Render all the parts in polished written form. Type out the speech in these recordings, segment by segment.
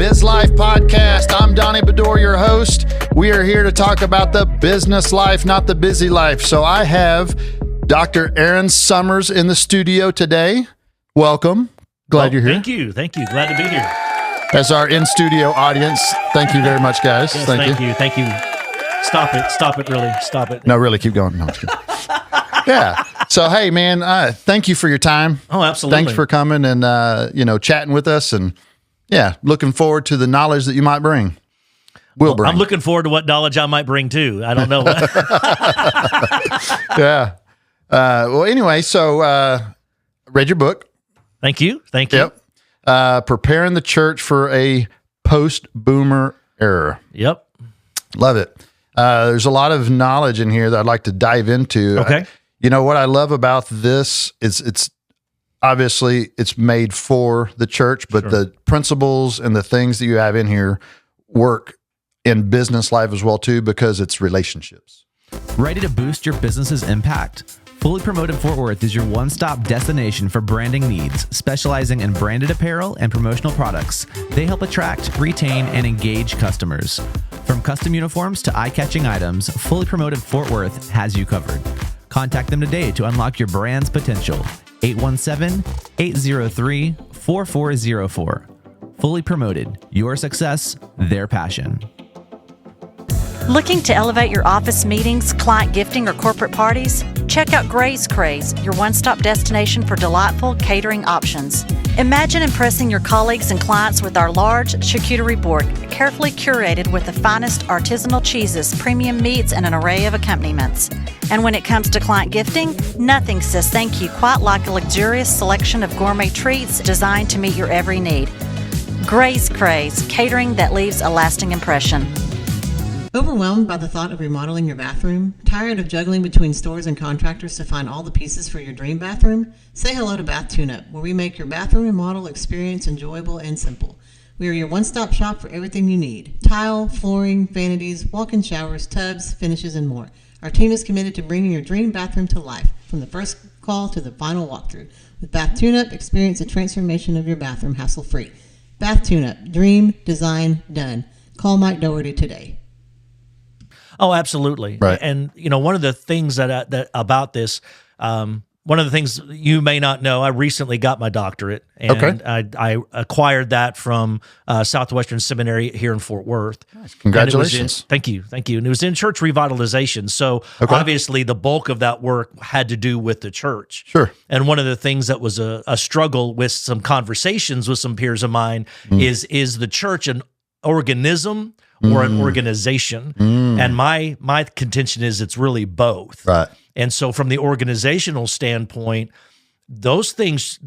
Biz Life Podcast. I'm Donnie Bedore, your host. We are here to talk about the business life, not the busy life. So I have Dr. Aaron Summers in the studio today. Welcome. Glad you're here. Thank you. Glad to be here. As our in-studio audience, thank you very much, guys. Yes, thank you. Stop it, really. Stop it. No, really, keep going. No, I'm just kidding. Yeah. So, hey, man, thank you for your time. Oh, absolutely. Thanks for coming and, chatting with us. And, yeah, looking forward to the knowledge that you might bring. We'll bring. I'm looking forward to what knowledge I might bring, too. I don't know. Yeah. Well, anyway, so read your book. Thank you. Yep. Preparing the church for a post-boomer era. Yep. Love it. There's a lot of knowledge in here that I'd like to dive into. Okay. What I love about this is it's obviously it's made for the church, but the principles and the things that you have in here work in business life as well too, because it's relationships. Ready to boost your business's impact? Fully Promoted Fort Worth is your one-stop destination for branding needs, specializing in branded apparel and promotional products. They help attract, retain, and engage customers. From custom uniforms to eye-catching items, Fully Promoted Fort Worth has you covered. Contact them today to unlock your brand's potential. 817-803-4404. Fully Promoted, your success, their passion. Looking to elevate your office meetings, client gifting, or corporate parties? Check out Gray's Craze, your one-stop destination for delightful catering options. Imagine impressing your colleagues and clients with our large charcuterie board, carefully curated with the finest artisanal cheeses, premium meats, and an array of accompaniments. And when it comes to client gifting, nothing says thank you quite like a luxurious selection of gourmet treats designed to meet your every need. Gray's Craze, catering that leaves a lasting impression. Overwhelmed by the thought of remodeling your bathroom? Tired of juggling between stores and contractors to find all the pieces for your dream bathroom? Say hello to Bath Tune-Up, where we make your bathroom remodel experience enjoyable and simple. We are your one-stop shop for everything you need: tile, flooring, vanities, walk-in showers, tubs, finishes, and more. Our team is committed to bringing your dream bathroom to life, from the first call to the final walkthrough. With Bath Tune-Up, experience a transformation of your bathroom hassle-free. Bath Tune-Up, dream, design, done. Call Mike Doherty today. Oh, absolutely. Right. And, one of the things that about this, one of the things you may not know, I recently got my doctorate, and I acquired that from Southwestern Seminary here in Fort Worth. Nice. Congratulations. Thank you. And it was in church revitalization. So obviously the bulk of that work had to do with the church. Sure. And one of the things that was a struggle with some conversations with some peers of mine is the church an organism or an organization? And my contention is it's really both. Right. And so from the organizational standpoint, those things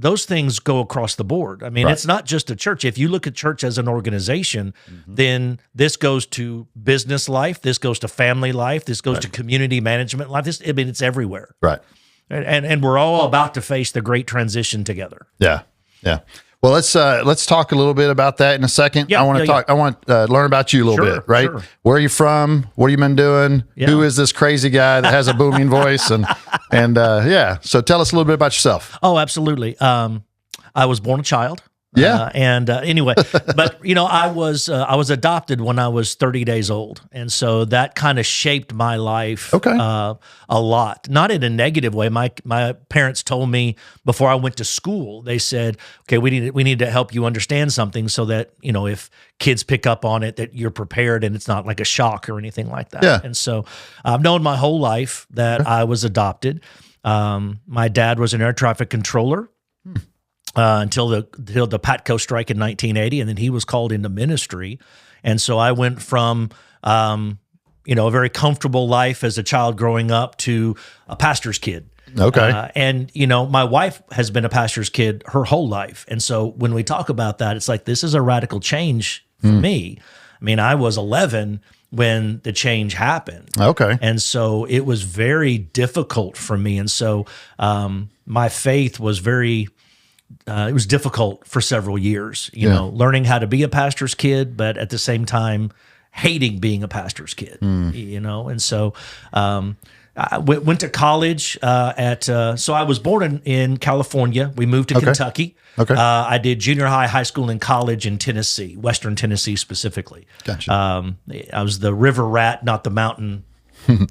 go across the board. I mean, It's not just a church. If you look at church as an organization, then this goes to business life, this goes to family life, this goes to community management life. It's everywhere. Right. And we're all about to face the great transition together. Yeah. Yeah. Well, let's talk a little bit about that in a second. Yeah, I want to learn about you a little bit, right? Sure. Where are you from? What have you been doing? Yeah. Who is this crazy guy that has a booming voice? And so tell us a little bit about yourself. Oh, absolutely. I was born a child. Yeah. Anyway, but I was adopted when I was 30 days old, and so that kind of shaped my life a lot. Not in a negative way. My parents told me before I went to school, they said, "Okay, we need to help you understand something so that if kids pick up on it, that you're prepared and it's not like a shock or anything like that." Yeah. And so I've known my whole life that I was adopted. My dad was an air traffic controller. Until the Patco strike in 1980, and then he was called into ministry, and so I went from a very comfortable life as a child growing up to a pastor's kid. Okay, and my wife has been a pastor's kid her whole life, and so when we talk about that, it's like this is a radical change for me. I mean, I was 11 when the change happened. Okay, and so it was very difficult for me, and so my faith was very. It was difficult for several years, learning how to be a pastor's kid, but at the same time hating being a pastor's kid, and so I went to college so I was born in California. We moved to Kentucky. Okay. I did junior high school, and college in Tennessee, Western Tennessee specifically. Gotcha. I was the river rat, not the mountain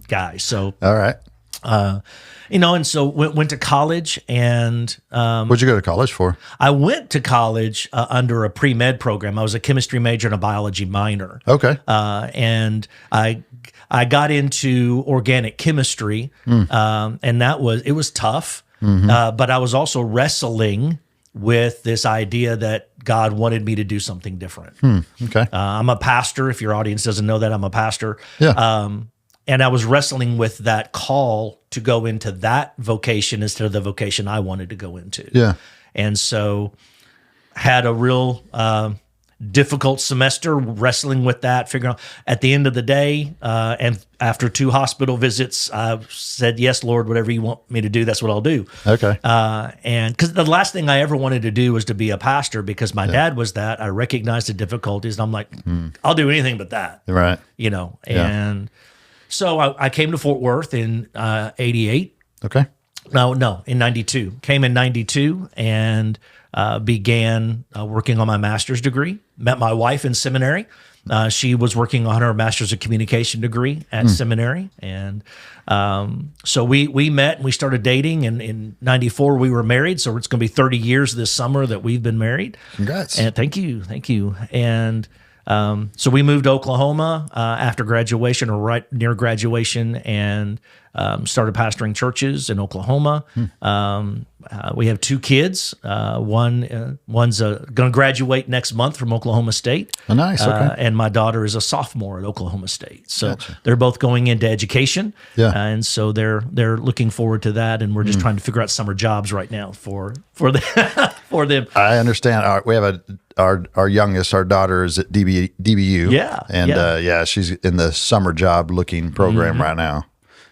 guy. So, all right. And so went to college, and What'd you go to college for? I went to college under a pre-med program. I was a chemistry major and a biology minor. Okay. And I got into organic chemistry, and it was tough. But I was also wrestling with this idea that God wanted me to do something different. Okay. I'm a pastor. If your audience doesn't know that, I'm a pastor. Yeah. And I was wrestling with that call to go into that vocation instead of the vocation I wanted to go into. Yeah. And so had a real difficult semester wrestling with that, figuring out at the end of the day, and after 2 hospital visits, I said, yes, Lord, whatever you want me to do, that's what I'll do. Okay. And because the last thing I ever wanted to do was to be a pastor, because my dad was that. I recognized the difficulties, and I'm like, I'll do anything but that. Right. And so I came to Fort Worth in 88. Okay. No, in 92. Came in 92 and began working on my master's degree. Met my wife in seminary. She was working on her master's of communication degree at seminary. And so we met and we started dating. And in 94, we were married. So it's going to be 30 years this summer that we've been married. Congrats. And thank you. And so we moved to Oklahoma after graduation, or right near graduation, and started pastoring churches in Oklahoma. We have 2 kids. One's going to graduate next month from Oklahoma State. Oh, nice. Okay. And my daughter is a sophomore at Oklahoma State. So they're both going into education. Yeah. And so they're looking forward to that. And we're just trying to figure out summer jobs right now for them. For them. I understand. We have our youngest, our daughter is at DBU. Yeah. And she's in the summer job looking program right now.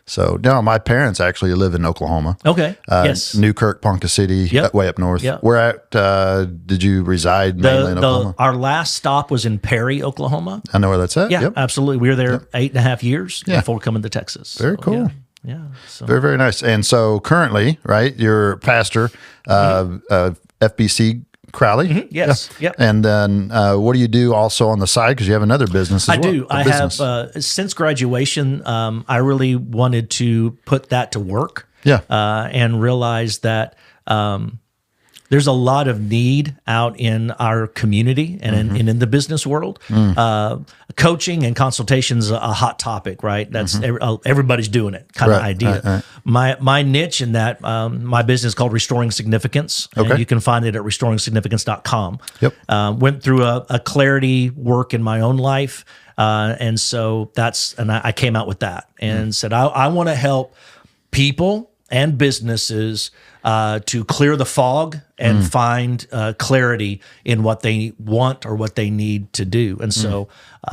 So no, my parents actually live in Oklahoma. Okay. Yes. Newkirk, Ponca City, way up north. Yep. Where did you reside mainly in Oklahoma? Our last stop was in Perry, Oklahoma. I know where that's at. Yeah, Yep. absolutely. We were there 8.5 years before coming to Texas. Very cool. Yeah. So. Very, very nice. And so currently, right, you're pastor of FBC Crowley. Yes. Yeah. Yep. And then what do you do also on the side? Because you have another business as well. I do. I have, since graduation, I really wanted to put that to work. Yeah. And realize that there's a lot of need out in our community and in the business world. Coaching and consultation is a hot topic, right? That's everybody's doing it kind of idea. Right. My niche in that, my business is called Restoring Significance. Okay. And you can find it at restoringsignificance.com. Yep. Went through a clarity work in my own life. And so I came out with that and said, I want to help people and businesses to clear the fog and find clarity in what they want or what they need to do. And so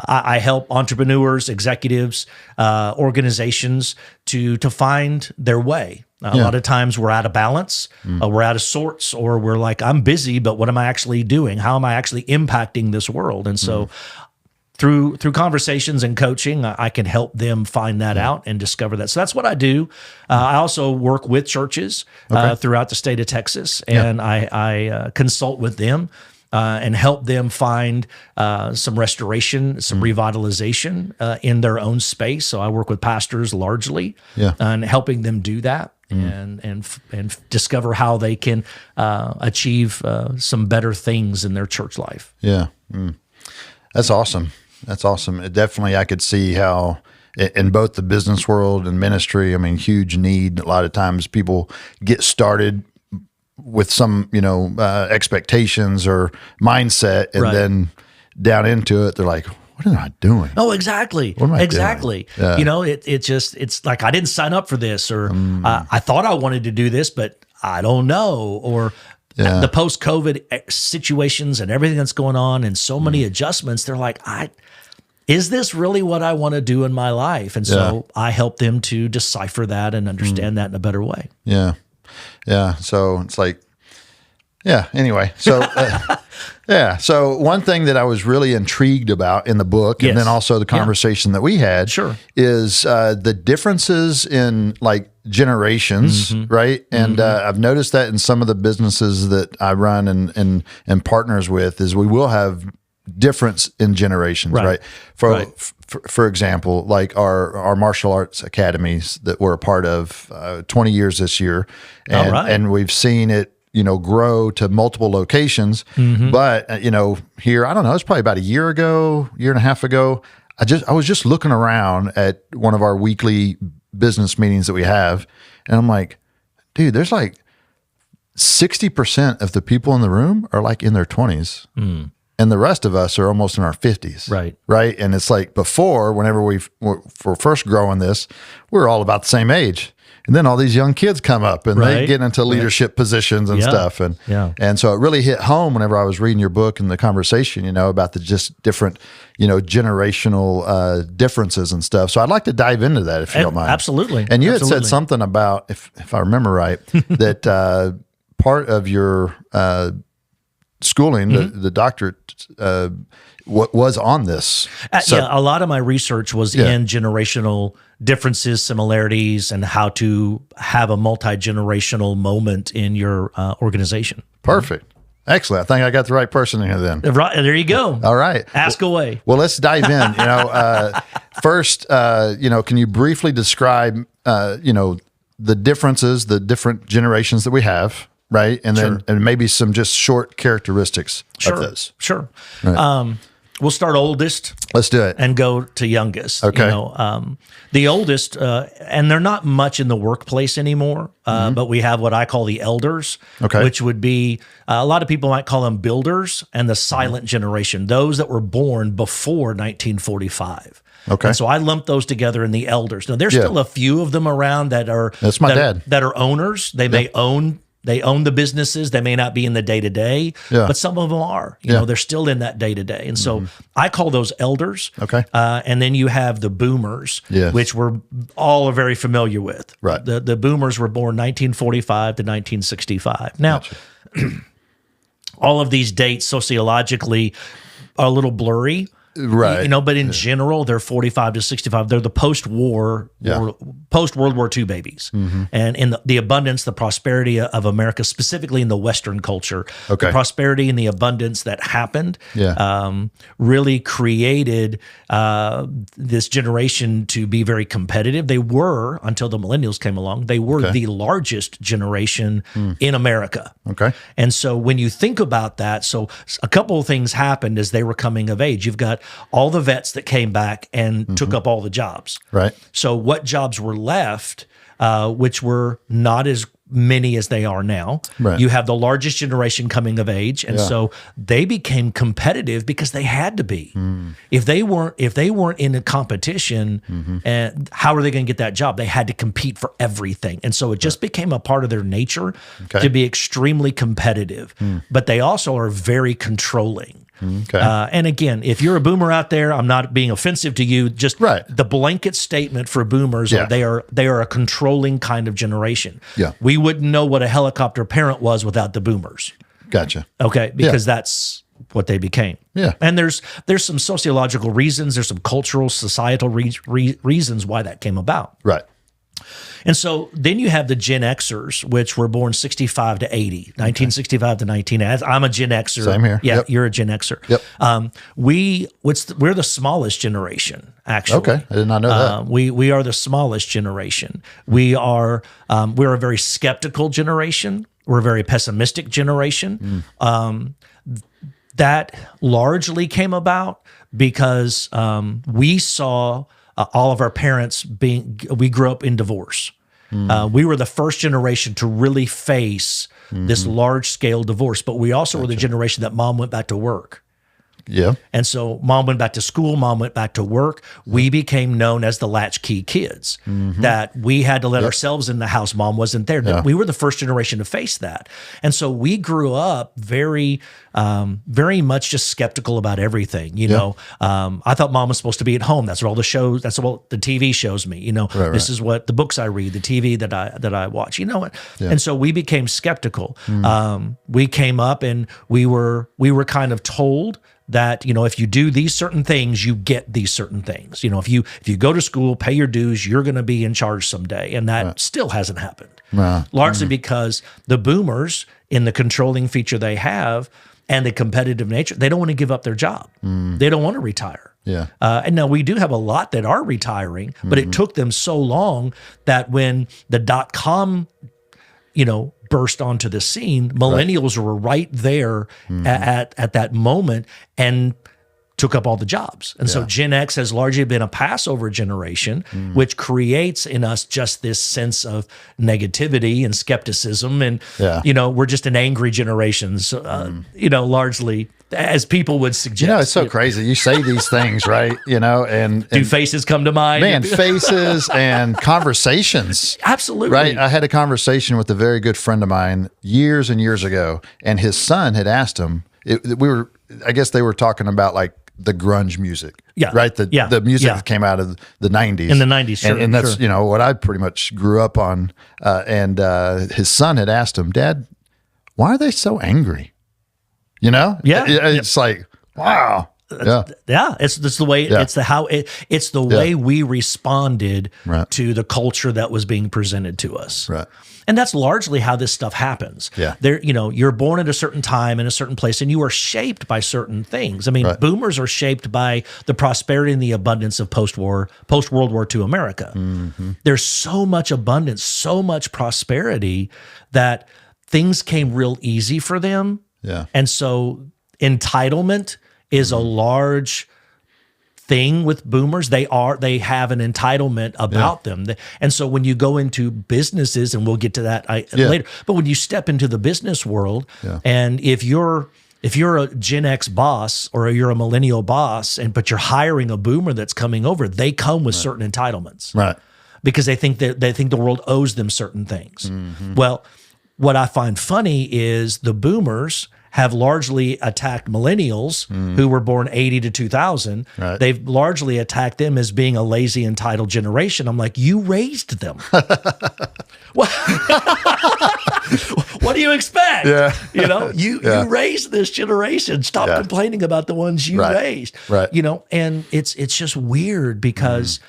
I help entrepreneurs, executives, organizations to find their way. A lot of times we're out of balance, we're out of sorts, or we're like, I'm busy, but what am I actually doing? How am I actually impacting this world? And so through conversations and coaching, I can help them find that out and discover that. So that's what I do. I also work with churches throughout the state of Texas, and I consult with them and help them find some restoration, some revitalization in their own space. So I work with pastors largely and helping them do that. And discover how they can achieve some better things in their church life. Yeah, that's awesome. That's awesome. It definitely, I could see how in both the business world and ministry, I mean, huge need. A lot of times people get started with some, expectations or mindset, and then down into it, they're like, what am I doing? Oh, exactly. What am I doing? Yeah. It's like, I didn't sign up for this, or I thought I wanted to do this, but I don't know, or the post-COVID situations and everything that's going on and so many adjustments, they're like, is this really what I want to do in my life? And so I help them to decipher that and understand that in a better way. Yeah. Yeah. So it's like, anyway. So Yeah. So one thing that I was really intrigued about in the book, and then also the conversation that we had, is the differences in like generations, right? And I've noticed that in some of the businesses that I run and partners with, is we will have difference in generations, right? For example, like our martial arts academies that we're a part of, 20 years this year, and we've seen it, grow to multiple locations. But, here, I don't know, it's probably about a year and a half ago, I was just looking around at one of our weekly business meetings that we have, and I'm like, dude, there's like 60% of the people in the room are like in their 20s. And the rest of us are almost in our 50s. Right. And it's like before, whenever we were first growing this, we were all about the same age. And then all these young kids come up and they get into leadership positions and stuff. And so it really hit home whenever I was reading your book and the conversation, about the just different, generational differences and stuff. So I'd like to dive into that if you don't mind. Absolutely. And you had said something about, if I remember right, that part of your schooling, the doctorate, was on this. A lot of my research was in generational differences, similarities, and how to have a multi-generational moment in your organization. Perfect. Excellent. I think I got the right person in here then. Right, there you go. All right. Ask away. Well, let's dive in. First, can you briefly describe, the differences, the different generations that we have? Right. And then and maybe some just short characteristics of those. Sure. Right. We'll start oldest. Let's do it. And go to youngest. Okay. The oldest, and they're not much in the workplace anymore, but we have what I call the elders, which would be, a lot of people might call them builders, and the silent generation, those that were born before 1945. Okay. And so I lump those together in the elders. Now, there's still a few of them around that are dad. That are owners. They may own the businesses. They may not be in the day-to-day, but some of them are. You know, they're still in that day-to-day. And so I call those elders. Okay. And then you have the boomers, which we're all very familiar with. Right. The boomers were born 1945 to 1965. Now, all of these dates sociologically are a little blurry. Right. But in general, they're 45 to 65. They're the post-war, post-World War II babies. And in the abundance, the prosperity of America, specifically in the Western culture, the prosperity and the abundance that happened really created this generation to be very competitive. They were, until the millennials came along, they were the largest generation in America. Okay. And so when you think about that, so a couple of things happened as they were coming of age. You've got all the vets that came back and took up all the jobs. Right. So what jobs were left, which were not as many as they are now. Right. You have the largest generation coming of age, and so they became competitive because they had to be. If they weren't in a competition, and how are they going to get that job? They had to compete for everything, and so it just became a part of their nature to be extremely competitive. But they also are very controlling. Okay. And again, if you're a boomer out there, I'm not being offensive to you. Just the blanket statement for boomers, they are a controlling kind of generation. Yeah. We wouldn't know what a helicopter parent was without the boomers. Gotcha. Okay, because that's what they became. Yeah. And there's some sociological reasons, there's some cultural, societal reasons why that came about. Right. And so then you have the Gen Xers, which were born 65 to 80, 1965 to 1980. I'm a Gen Xer. Same here. Yeah, you're a Gen Xer. Yep. We're the smallest generation, actually. Okay, I did not know that. We are the smallest generation. We're a very skeptical generation. We're a very pessimistic generation. That largely came about because we saw all of our parents we grew up in divorce. We were the first generation to really face this large scale divorce, but we also were the generation that mom went back to work. Yeah. And so mom went back to school, mom went back to work. We became known as the latchkey kids, that we had to let ourselves in the house. Mom wasn't there. Yeah. We were the first generation to face that. And so we grew up very much just skeptical about everything. You know, I thought mom was supposed to be at home. That's what all the shows, that's what the TV shows me. You know, this is what the books I read, the TV that I watch, you know. And so we became skeptical. We came up and we were kind of told that, you know, if you do these certain things, you get these certain things. You know, if you go to school, pay your dues, you're going to be in charge someday. And that still hasn't happened. Largely because the boomers, in the controlling feature they have and the competitive nature, they don't want to give up their job. They don't want to retire. And now we do have a lot that are retiring, but it took them so long that when the .com, you know, burst onto the scene, millennials were right there at that moment and took up all the jobs. And so Gen X has largely been a Passover generation, which creates in us just this sense of negativity and skepticism. And, you know, we're just an angry generation, so, you know, largely, as people would suggest. You know, it's so crazy. You say these things, right? You know, and do faces come to mind? Man, faces and conversations. Absolutely. Right. I had a conversation with a very good friend of mine years and years ago, and his son had asked him, I guess they were talking about like the grunge music. Right. The music that came out of the 90s. In the 90s, sure. And that's, you know, what I pretty much grew up on. And his son had asked him, Dad, why are they so angry? You know? It's like, wow. It's the way it's the way we responded to the culture that was being presented to us. And that's largely how this stuff happens. There, you know, you're born at a certain time in a certain place, and you are shaped by certain things. I mean, boomers are shaped by the prosperity and the abundance of post World War II America. There's so much abundance, so much prosperity that things came real easy for them. And so entitlement is a large thing with boomers. They have an entitlement about them. And so when you go into businesses, and we'll get to that later, but when you step into the business world, and if you're a Gen X boss or you're a millennial boss, but you're hiring a boomer that's coming over, they come with certain entitlements. Because they think the world owes them certain things. Well, what I find funny is the boomers have largely attacked millennials who were born 80 to 2000. They've largely attacked them as being a lazy, entitled generation. I'm like, you raised them. What do you expect? You know, you raised this generation. Stop complaining about the ones you raised. You know, and it's just weird because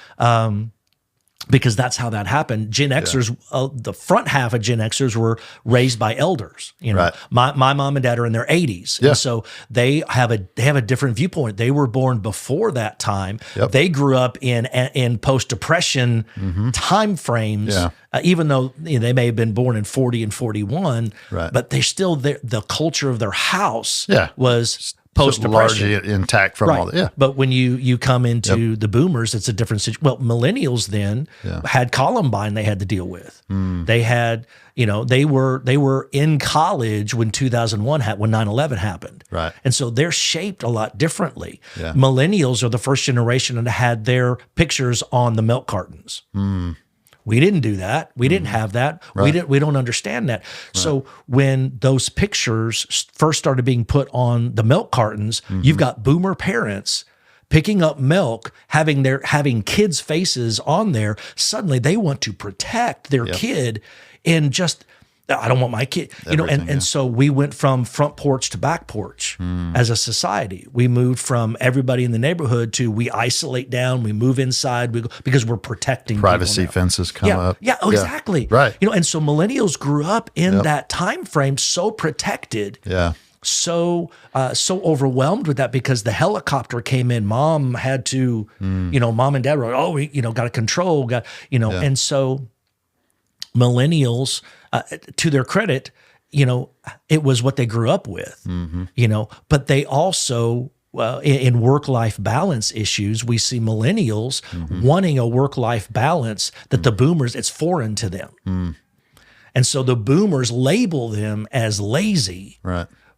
that's how that happened. Gen Xers, the front half of Gen Xers were raised by elders. You know, my mom and dad are in their 80s, and so they have a different viewpoint. They were born before that time. They grew up in post-depression time frames, even though they may have been born in 40 and 41. But they still the culture of their house was post-depression, largely intact from all that. But when you come into the boomers, it's a different situation. Well, millennials then had Columbine they had to deal with. They had, you know, they were in college when 2001 when 9/11 happened. And so they're shaped a lot differently. Millennials are the first generation that had their pictures on the milk cartons. We didn't do that. We didn't have that. We don't understand that. So when those pictures first started being put on the milk cartons, you've got boomer parents picking up milk, having kids' faces on there. Suddenly they want to protect their kid and just, I don't want my kid, you know, and so we went from front porch to back porch as a society. We moved from everybody in the neighborhood to we isolate down, we move inside, because we're protecting privacy fences come up. Exactly. You know, and so millennials grew up in that time frame so protected. So overwhelmed with that because the helicopter came in. Mom had to, you know, mom and dad were, we, you know, got to control, and so millennials, to their credit, you know, it was what they grew up with, you know, but they also, in work-life balance issues, we see millennials wanting a work-life balance that the boomers, it's foreign to them. And so the boomers label them as lazy.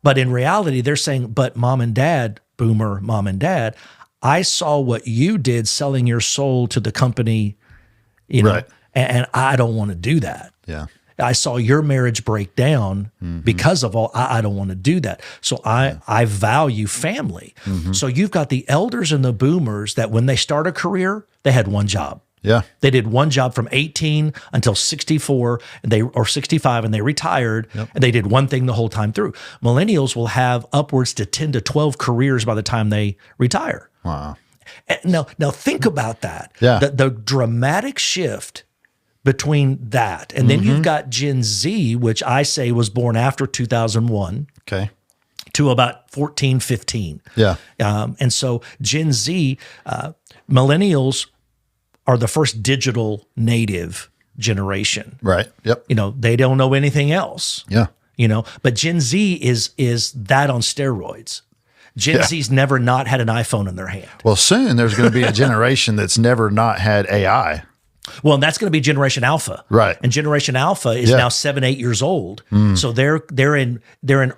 But in reality, they're saying, but mom and dad, boomer mom and dad, I saw what you did selling your soul to the company, you know, and I don't want to do that. Yeah. I saw your marriage break down because of all, I don't want to do that. So I value family. So you've got the elders and the boomers that when they start a career, they had one job. Yeah. They did one job from 18 until 64 or 65 and they retired and they did one thing the whole time through. Millennials will have upwards to 10 to 12 careers by the time they retire. Wow. Now think about that. Yeah. The dramatic shift between that. And then you've got Gen Z, which I say was born after 2001. Okay. To about 14, 15. Yeah. And so Gen Z, millennials are the first digital native generation. Right. Yep. You know, they don't know anything else. Yeah. You know, but Gen Z is that on steroids. Gen Z's never not had an iPhone in their hand. Well, soon there's going to be a generation that's never not had AI. Well, and that's going to be Generation Alpha, right? And Generation Alpha is now 7, 8 years old, so they're in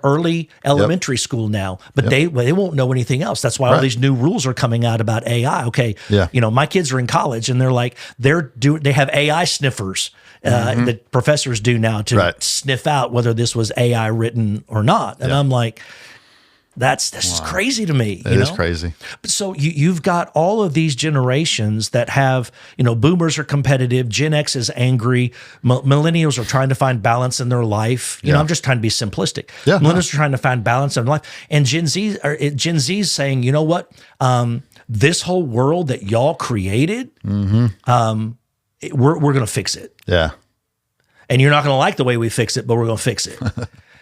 early elementary school now, but they won't know anything else. That's why all these new rules are coming out about AI. Okay, you know, my kids are in college, and they're like they have AI sniffers that professors do now to sniff out whether this was AI written or not, and I'm like. This is crazy to me. It is crazy. So you've got all of these generations that have, you know, boomers are competitive, Gen X is angry, millennials are trying to find balance in their life. You know, I'm just trying to be simplistic. Yeah, millennials are trying to find balance in their life, and Gen Z's saying, you know what, this whole world that y'all created, we're going to fix it. Yeah, and you're not going to like the way we fix it, but we're going to fix it.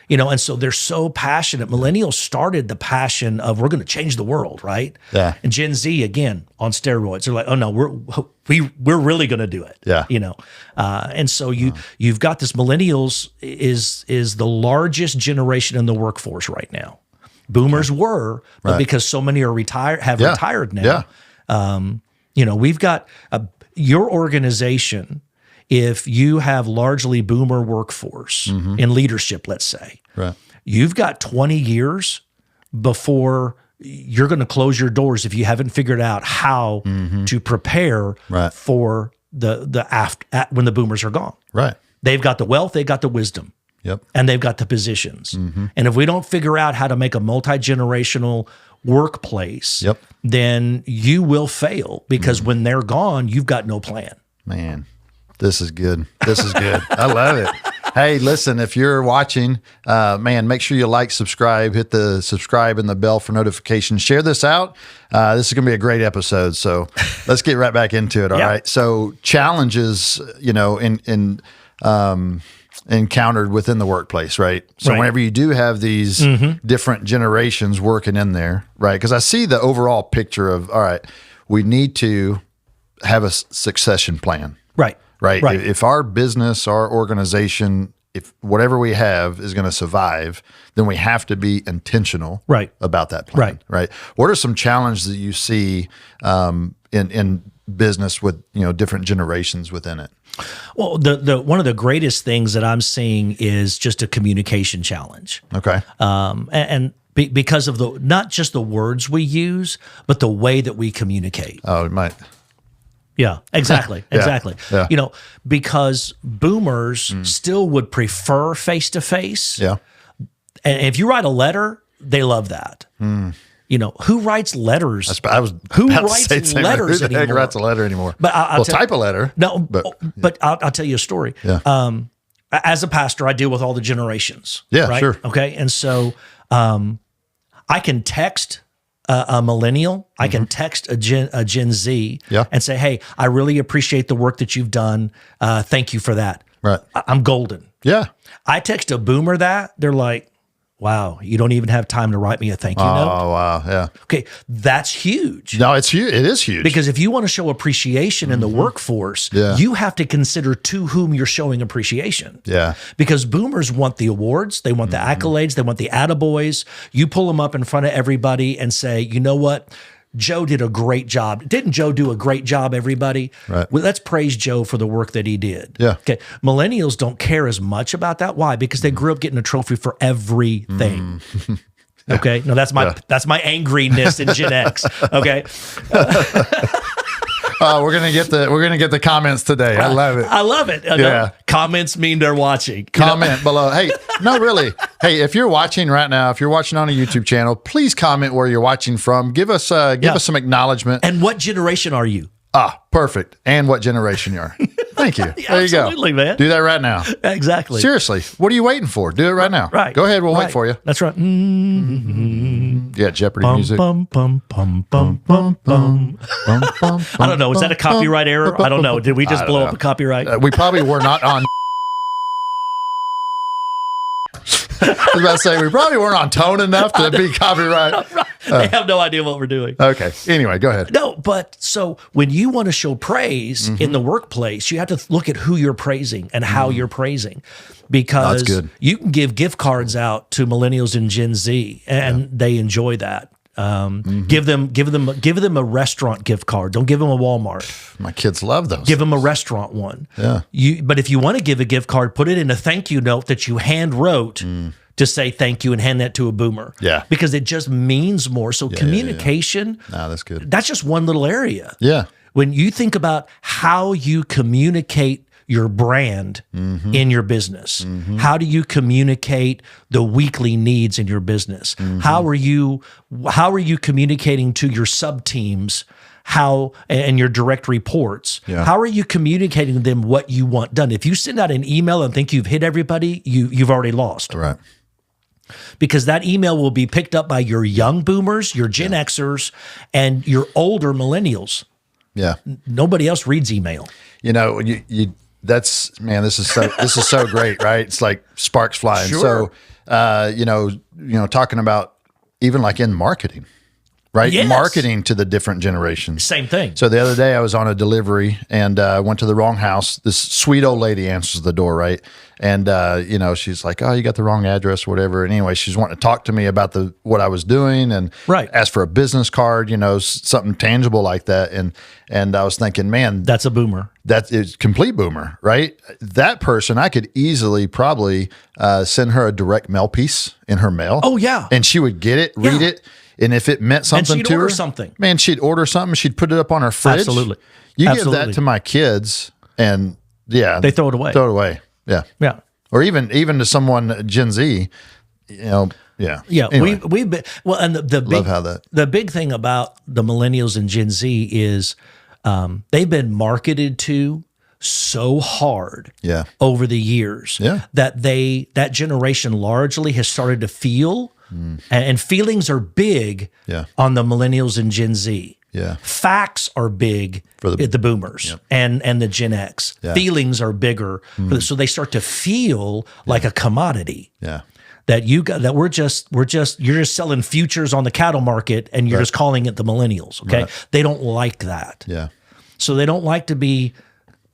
You know, and so they're so passionate. Millennials started the passion of we're going to change the world, right? Yeah. And Gen Z again on steroids. They're like, oh no, we're really going to do it. Yeah. You know, and so you've got this. Millennials is the largest generation in the workforce right now. Boomers were, but because so many are retired now. Yeah. You know, we've got your organization. If you have largely boomer workforce in leadership, let's say, you've got 20 years before you're going to close your doors if you haven't figured out how to prepare for when the boomers are gone. Right. They've got the wealth, they've got the wisdom, and they've got the positions. And if we don't figure out how to make a multi-generational workplace, then you will fail because when they're gone, you've got no plan. Man. This is good. This is good. I love it. Hey, listen, if you're watching, man, make sure you like, subscribe, hit the subscribe and the bell for notifications. Share this out. This is going to be a great episode. So let's get right back into it. All right. So challenges, you know, encountered within the workplace, right? So whenever you do have these different generations working in there, right? Because I see the overall picture of, all right, we need to have a succession plan. Right. If our business, our organization, if whatever we have is going to survive, then we have to be intentional about that plan. Right. What are some challenges that you see in business with, you know, different generations within it? Well, the one of the greatest things that I'm seeing is just a communication challenge. Okay. Because of not just the words we use, but the way that we communicate. Oh, it might. Yeah, exactly. Exactly. Yeah. You know, because boomers still would prefer face-to-face. Yeah. And if you write a letter, they love that. You know, who writes letters? Who writes letters anymore? Who writes a letter anymore? But I'll type a letter. No, but I'll tell you a story. Yeah. As a pastor, I deal with all the generations. Yeah, right? Sure. Okay. And so I can text a millennial, I can text a Gen Z and say, hey, I really appreciate the work that you've done. Thank you for that. Right. I'm golden. Yeah. I text a boomer that, they're like, wow, you don't even have time to write me a thank you note. Oh, wow. Yeah. Okay. That's huge. No, it's huge. It is huge. Because if you want to show appreciation in the workforce, you have to consider to whom you're showing appreciation. Yeah. Because boomers want the awards, they want the accolades, they want the attaboys. You pull them up in front of everybody and say, you know what? Joe did a great job. Didn't Joe do a great job, everybody? Right. Well, let's praise Joe for the work that he did. Yeah. Okay. Millennials don't care as much about that. Why? Because they grew up getting a trophy for everything. Okay. No, that's my angriness in Gen X. Okay. We're gonna get the comments today. I love it. I love it. Yeah. Comments mean they're watching. Comment below. Hey, no, really. Hey, if you're watching right now, if you're watching on a YouTube channel, please comment where you're watching from. Give us some acknowledgement. And what generation are you? Perfect. And what generation you are. Thank you. There you go. Absolutely, man. Do that right now. Exactly. Seriously. What are you waiting for? Do it right now. Right. Go ahead. We'll wait for you. That's right. Yeah, Jeopardy music. Bum, bum, bum, bum, bum, bum. I don't know. Was that a copyright error? I don't know. Did we just blow up a copyright? We probably were not on. I was about to say, we probably weren't on tone enough to be copyright. They have no idea what we're doing. Okay. Anyway, go ahead. No, but so when you want to show praise in the workplace, you have to look at who you're praising and how you're praising, because That's good. you can give gift cards out to millennials and Gen Z, and they enjoy that. Give them a restaurant gift card. Don't give them a Walmart. My kids love those. Give them a restaurant one. Yeah. But if you want to give a gift card, put it in a thank you note that you hand wrote to say thank you, and hand that to a boomer. Yeah. Because it just means more. So communication, No, that's good. that's just one little area. Yeah. When you think about how you communicate your brand in your business, how do you communicate the weekly needs in your business? How are you communicating to your sub teams? And your direct reports, how are you communicating to them what you want done? If you send out an email and think you've hit everybody, you've already lost. Right. Because that email will be picked up by your young boomers, your Gen Xers, and your older millennials. Yeah. Nobody else reads email. You know, this is so great, right? It's like sparks flying. Sure. So, talking about even like in marketing, right? Yes. Marketing to the different generations. Same thing. So the other day I was on a delivery and went to the wrong house. This sweet old lady answers the door, right? And, she's like, oh, you got the wrong address, whatever. And anyway, she's wanting to talk to me about what I was doing and ask for a business card, something tangible like that. And I was thinking, man, That's a boomer. that is complete boomer, right? That person, I could easily probably send her a direct mail piece in her mail. Oh, yeah. And she would get it, read it. And if it meant something she'd to order her, something. Man, she'd order something. She'd put it up on her fridge. Absolutely. You give Absolutely. that to my kids, and They throw it away. Throw it away. Yeah. Yeah. Or even to someone Gen Z, yeah. Yeah, Anyway, we've been and the big, love how that. The big thing about the millennials and Gen Z is they've been marketed to so hard over the years that that generation largely has started to feel, and feelings are big on the millennials and Gen Z. Yeah. Facts are big for the boomers and the Gen X. Yeah. Feelings are bigger. So they start to feel like a commodity. Yeah. That you're just selling futures on the cattle market and you're just calling it the millennials. Okay. Right. They don't like that. Yeah. So they don't like to be,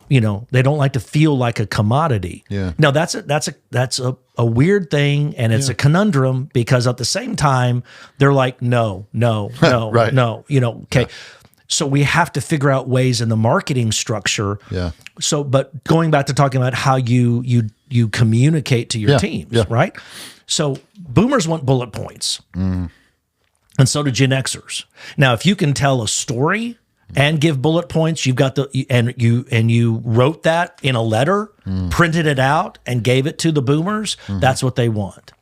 they don't like to feel like a commodity. Yeah. Now that's a weird thing, and it's a conundrum, because at the same time they're like, no, Right. no, okay. So we have to figure out ways in the marketing structure. Yeah. So, but going back to talking about how you communicate to your teams, right? So boomers want bullet points, and so do Gen Xers. Now, if you can tell a story and give bullet points, you've got you wrote that in a letter, printed it out, and gave it to the boomers. That's what they want.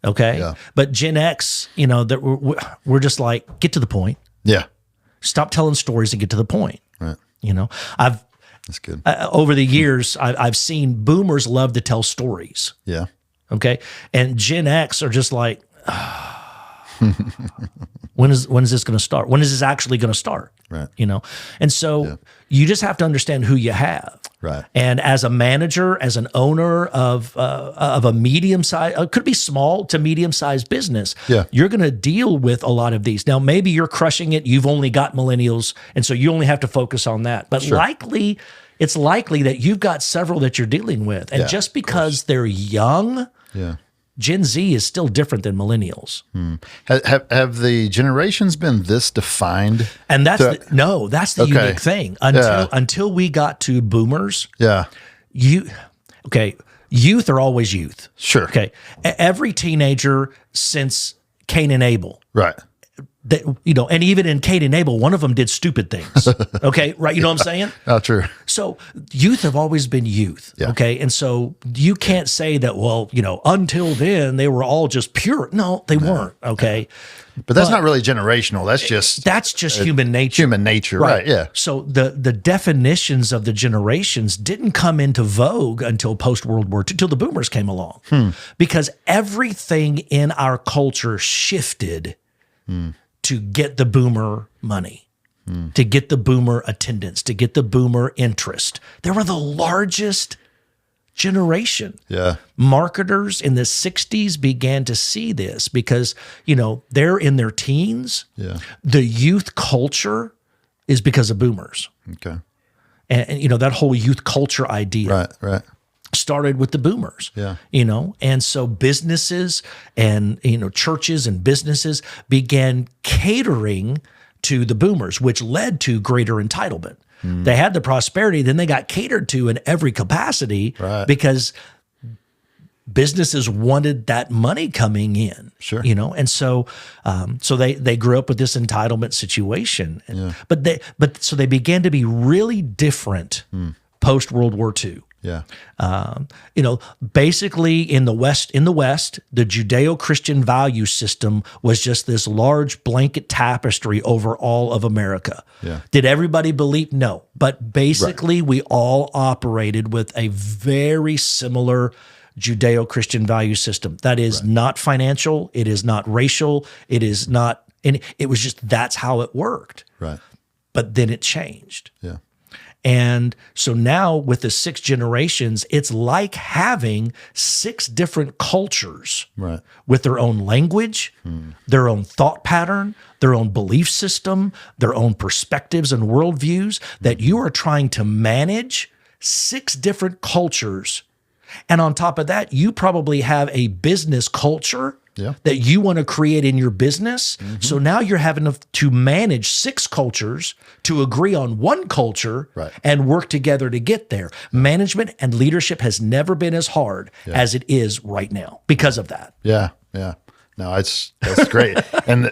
Okay. Yeah. But Gen X, that we're just like, get to the point. Yeah. Stop telling stories and get to the point. Right. That's good. Over the years, I've seen boomers love to tell stories. Yeah. Okay. And Gen X are just like, when is this going to start? When is this actually going to start? Right. And so you just have to understand who you have. Right. And as a manager, as an owner of a medium-sized, could be small to medium-sized business, you're going to deal with a lot of these. Now, maybe you're crushing it. You've only got millennials, and so you only have to focus on that. But it's likely that you've got several that you're dealing with. And just because they're young Gen Z is still different than millennials. Have the generations been this defined? And that's that's the unique thing. Until we got to boomers. Yeah. Youth are always youth. Sure. Okay. Every teenager since Cain and Abel. Right. That, and even in Cain and Abel, one of them did stupid things. Okay. Right. You know what I'm saying? Oh, true. So youth have always been youth. Yeah. Okay. And so you can't say that, well, until then they were all just pure. No, they weren't. Okay. But that's not really generational. That's just human nature. Human nature. Right. Yeah. So the definitions of the generations didn't come into vogue until post World War II, till the boomers came along, because everything in our culture shifted to get the boomer money, to get the boomer attendance, to get the boomer interest. They were the largest generation. Yeah. Marketers in the 60s began to see this because, they're in their teens. Yeah. The youth culture is because of boomers. Okay. And that whole youth culture idea. Right. Started with the boomers. Yeah. And so businesses and, churches and businesses began catering to the boomers, which led to greater entitlement. They had the prosperity, then they got catered to in every capacity because businesses wanted that money coming in. Sure. And so they grew up with this entitlement situation. So they began to be really different post World War II. Yeah. Basically in the West, the Judeo-Christian value system was just this large blanket tapestry over all of America. Yeah. Did everybody believe? No. But basically we all operated with a very similar Judeo-Christian value system. That is not financial. It is not racial. It is not, and it was just, that's how it worked. Right. But then it changed. Yeah. And so now with the 6 generations, it's like having 6 different cultures with their own language, their own thought pattern, their own belief system, their own perspectives and worldviews, that you are trying to manage 6 different cultures. And on top of that, you probably have a business culture that you want to create in your business. So now you're having to manage 6 cultures to agree on one culture and work together to get there. Management and leadership has never been as hard as it is right now because of that. Yeah. Yeah. No, that's great. And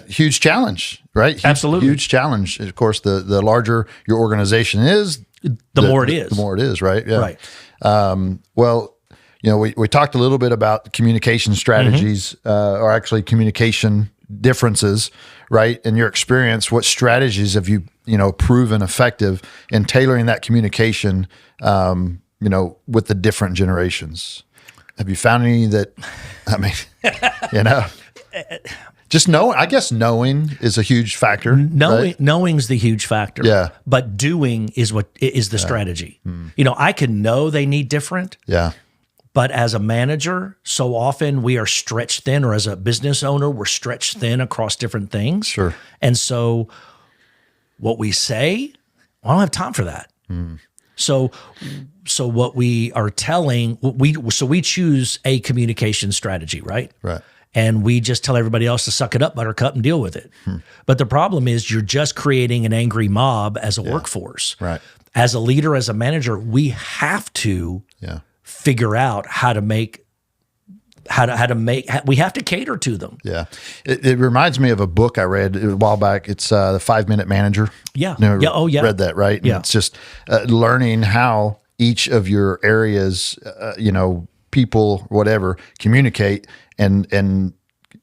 huge challenge, right? Absolutely. Huge challenge. Of course, the larger your organization is, the more it is. The more it is, right? Yeah. Right. Well, we talked a little bit about communication strategies, or actually communication differences, right? In your experience, what strategies have you, proven effective in tailoring that communication, with the different generations? Have you found any that, just knowing is a huge factor. Knowing's the huge factor. Yeah. But doing is what is the strategy. I can know they need different. Yeah. But as a manager, so often we are stretched thin, or as a business owner, we're stretched thin across different things. Sure. And so what we say, I don't have time for that. So what we are telling, we choose a communication strategy, right? Right. And we just tell everybody else to suck it up, buttercup, and deal with it. But the problem is you're just creating an angry mob as a workforce. Right. As a leader, as a manager, we have to figure out how to make, we have to cater to them. Yeah. It reminds me of a book I read a while back. It's The 5-Minute Manager. Yeah. Read that, right? Yeah. And it's just learning how each of your areas, people, whatever, communicate and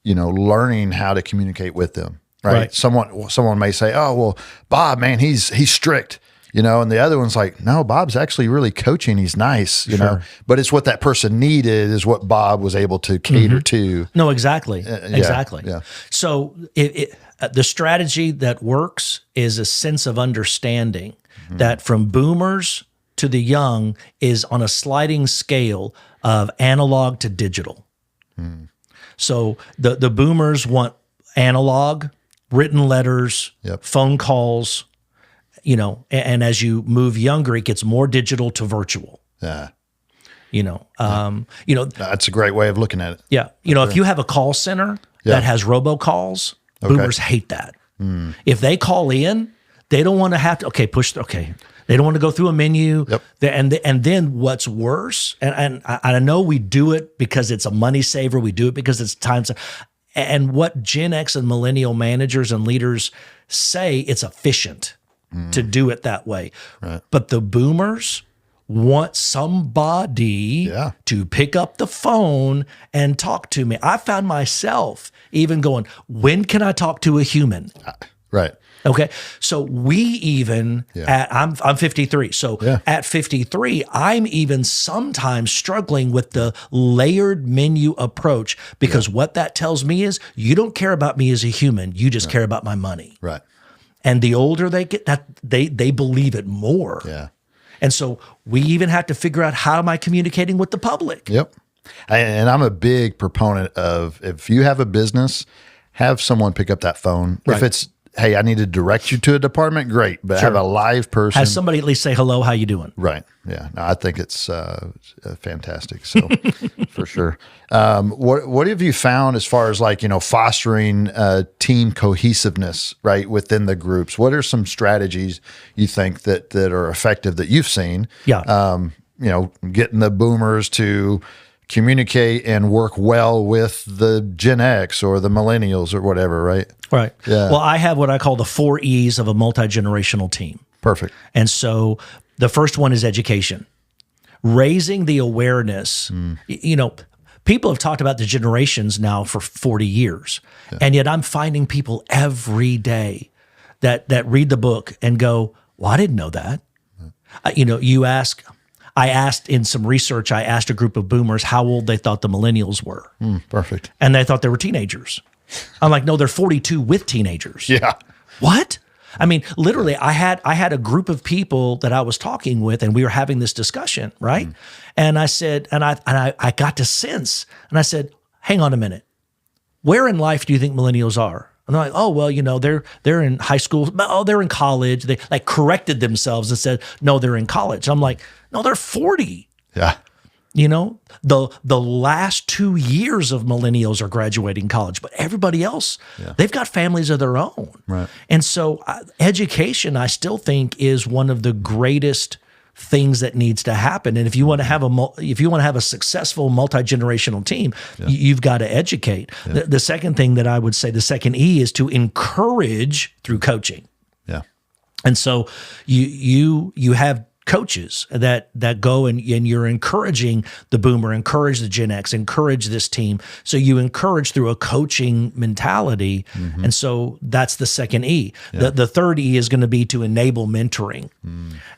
learning how to communicate with them. Right. Someone may say, "Oh, well, Bob, man, he's strict." And the other one's like, "No, Bob's actually really coaching. He's nice, know." But it's what that person needed is what Bob was able to cater to. No, exactly. Exactly. Yeah. So the strategy that works is a sense of understanding that from boomers to the young is on a sliding scale of analog to digital. So the boomers want analog, written letters, phone calls, and as you move younger, it gets more digital to virtual. Yeah. That's a great way of looking at it. Yeah. If you have a call center that has robocalls, boomers hate that. If they call in, they don't want to have to, they don't want to go through a menu. Yep. And then what's worse, and I know we do it because it's a money saver. We do it because it's time. And what Gen X and millennial managers and leaders say, it's efficient to do it that way. Right. But the boomers want somebody to pick up the phone and talk to me. I found myself even going, when can I talk to a human? Right. Okay. So we even I'm 53. So at 53, I'm even sometimes struggling with the layered menu approach because what that tells me is you don't care about me as a human. You just care about my money. Right. And the older they get, that they believe it more. Yeah. And so we even have to figure out, how am I communicating with the public? Yep. And I'm a big proponent of, if you have a business, have someone pick up that phone. Right. If it's, hey, I need to direct you to a department, great. But have a live person. Have somebody at least say, hello, how you doing? Right. Yeah. No, I think it's fantastic. So for sure. What have you found as far as fostering team cohesiveness, right, within the groups? What are some strategies you think that are effective that you've seen? Yeah. Getting the boomers to communicate and work well with the Gen X or the millennials or whatever, right? Right. Yeah. Well, I have what I call the 4 E's of a multi-generational team. Perfect. And so the first one is education, raising the awareness. People have talked about the generations now for 40 years. And yet I'm finding people every day that read the book and go, well, I didn't know that. I asked in some research, I asked a group of boomers how old they thought the millennials were. Perfect. And they thought they were teenagers. I'm like, no, they're 42 with teenagers. Yeah. What? I mean, literally, I had a group of people that I was talking with, and we were having this discussion, right? And I said, and I got to sense, and I said, hang on a minute. Where in life do you think millennials are? And they're like, oh, well, they're in high school. Oh, they're in college. They corrected themselves and said, no, they're in college. I'm like, no, they're 40. Yeah. The last 2 years of millennials are graduating college, but everybody else, they've got families of their own. Right. And so education, I still think, is one of the greatest things that needs to happen. And if you want to have a successful multi-generational team, you've got to educate. The second thing that I would say, the second E, is to encourage through coaching. Yeah. And so you have coaches that go and you're encouraging the boomer, encourage the Gen X, encourage this team. So you encourage through a coaching mentality. And so that's the second E. The third E is going to be to enable mentoring.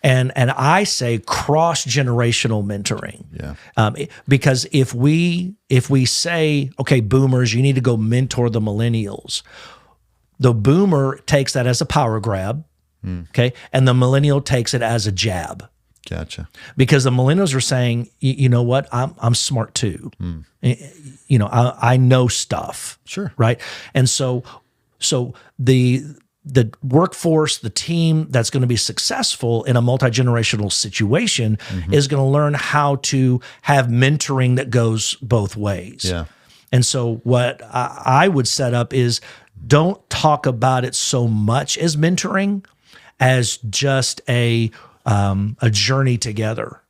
And I say cross-generational mentoring. Yeah. Because if we say, okay, boomers, you need to go mentor the millennials, the boomer takes that as a power grab. Okay. And the millennial takes it as a jab. Gotcha. Because the millennials are saying, you know what, I'm smart too. I know stuff. Sure. Right. And so the workforce, the team that's going to be successful in a multi-generational situation is going to learn how to have mentoring that goes both ways. Yeah. And so what I would set up is, don't talk about it so much as mentoring as just a journey together.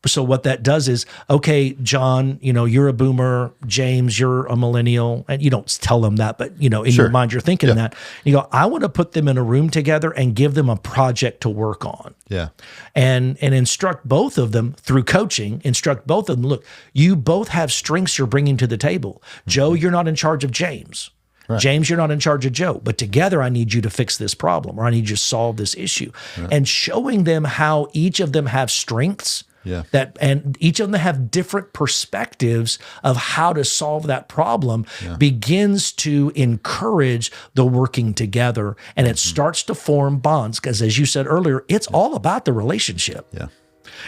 So what that does is, okay, John, you're a boomer, James, you're a millennial, and you don't tell them that, but in your mind, you're thinking that. You go, I want to put them in a room together and give them a project to work on. Yeah. And instruct both of them through coaching, instruct both of them, look, you both have strengths you're bringing to the table. Joe, you're not in charge of James. Right. James, you're not in charge of Joe, but together I need you to fix this problem, or I need you to solve this issue. And showing them how each of them have strengths, and each of them have different perspectives of how to solve that problem, begins to encourage the working together, and it starts to form bonds, because as you said earlier, it's all about the relationship. Yeah.